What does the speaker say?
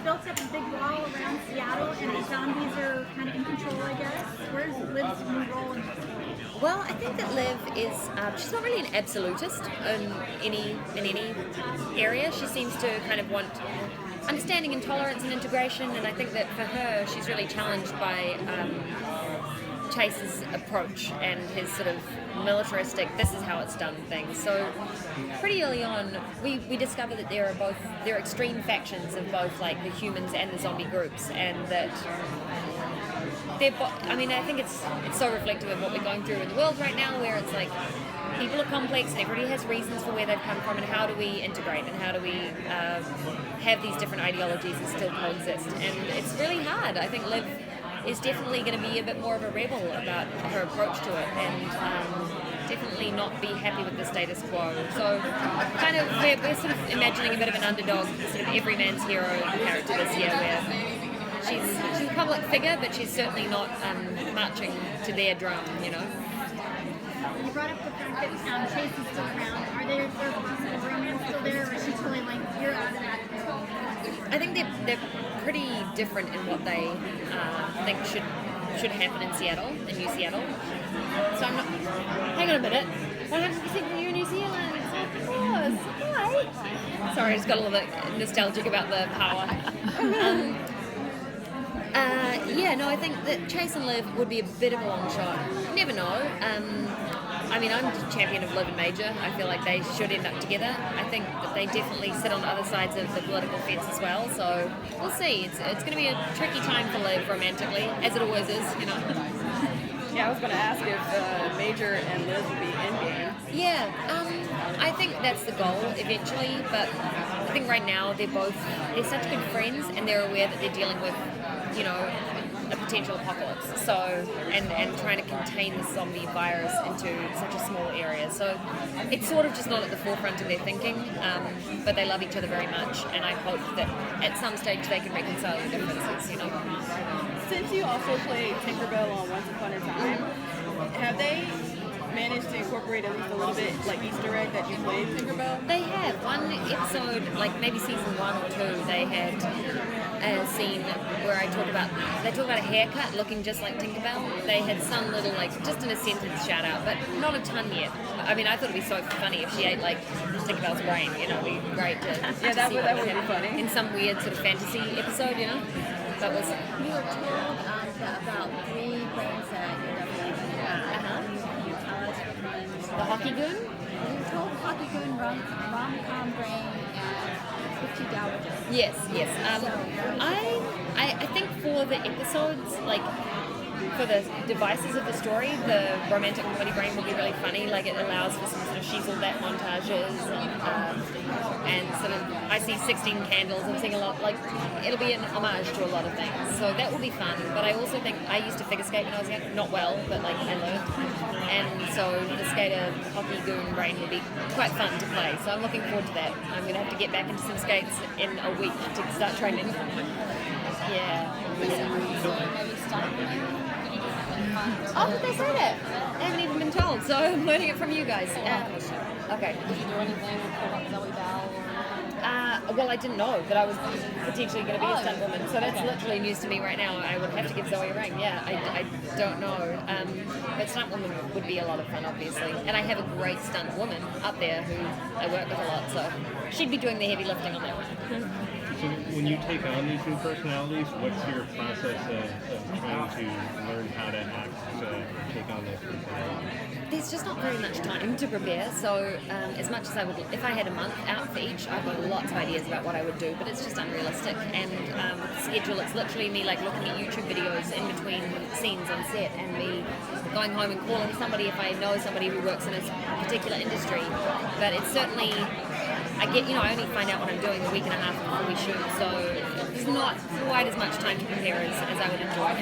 built up a big wall around Seattle, and the zombies are kind of in control, I guess. Where's Liv's new role in this? Well, I think that Liv is, she's not really an absolutist in any area. She seems to kind of want understanding and tolerance and integration, and I think that for her, she's really challenged by Chase's approach and his sort of militaristic, this is how it's done thing. So pretty early on, we discover that there are extreme factions of both like the humans and the zombie groups, and that I think it's so reflective of what we're going through in the world right now, where it's like people are complex and everybody has reasons for where they've come from, and how do we integrate and how do we have these different ideologies and still coexist. And it's really hard. I think Liv is definitely going to be a bit more of a rebel about her approach to it, and definitely not be happy with the status quo. So kind of we're sort of imagining a bit of an underdog, sort of every man's hero character this year, where she's a public figure, but she's certainly not marching to their drum, you know. You brought up the fact that Chase is still around. Are there possible romance still there, or is she totally like, you're out of that? I think they're pretty different in what they think should happen in Seattle, in New Seattle. So I'm not... Hang on a minute. 100% from you in New Zealand. Of course. Hi. Sorry, I just got a little bit nostalgic about the power. I think that Chase and Liv would be a bit of a long shot. You never know. I'm a champion of Liv and Major. I feel like they should end up together. I think that they definitely sit on other sides of the political fence as well. So we'll see. It's going to be a tricky time for Liv romantically, as it always is, you know. Yeah, I was going to ask if Major and Liv would be endgame. Yeah, I think that's the goal eventually. But I think right now they're such good friends, and they're aware that they're dealing with, you know, a potential apocalypse, so and trying to contain the zombie virus into such a small area. So it's sort of just not at the forefront of their thinking, but they love each other very much, and I hope that at some stage they can reconcile the differences, you know. Since you also played Tinkerbell on Once Upon a Time, have they managed to incorporate at least a little bit like Easter egg that you played Tinkerbell? They have. One episode, like maybe season 1 or 2, they had a scene where they talk about a haircut looking just like Tinkerbell. They had some little, like, just in a sentence shout out, but not a ton yet. I mean, I thought it'd be so funny if she ate like Tinkerbell's brain, you know. It'd be great to that would be funny. In some weird sort of fantasy episode, you know. That was. You were told about 3 brains that you're definitely The Hockey Goon? You told Hockey Goon, rom-com brain, and 50 dowagers. Yes. I think for the episodes, like for the devices of the story, the romantic comedy brain will be really funny. Like it allows for some sort of she's all that montages, and sort of I see 16 candles. I'm seeing a lot, like it'll be an homage to a lot of things. So that will be fun. But I also think I used to figure skate when I was young, not well, but like I learned. And so the skater Hockey Goon brain will be quite fun to play. So I'm looking forward to that. I'm going to have to get back into some skates in a week to start training. Yeah. Oh, did they say that? I haven't even been told, so I'm learning it from you guys. Okay. Did you do anything with Zoe Bell? Well, I didn't know that I was potentially going to be a stunt woman, so that's literally news to me right now. I would have to give Zoe a ring. Yeah, I don't know. But stunt woman would be a lot of fun, obviously. And I have a great stunt woman up there who I work with a lot, so she'd be doing the heavy lifting on that one. So when you take on these new personalities, what's your process of trying to learn how to act to take on those personalities? There's just not very much time to prepare, so as much as I would, if I had a month out for each, I've got lots of ideas about what I would do, but it's just unrealistic. And with the schedule, it's literally me like looking at YouTube videos in between scenes on set, and me going home and calling somebody if I know somebody who works in a particular industry. But it's certainly, I only find out what I'm doing a week and a half before we shoot, so there's not quite as much time to prepare as I would enjoy.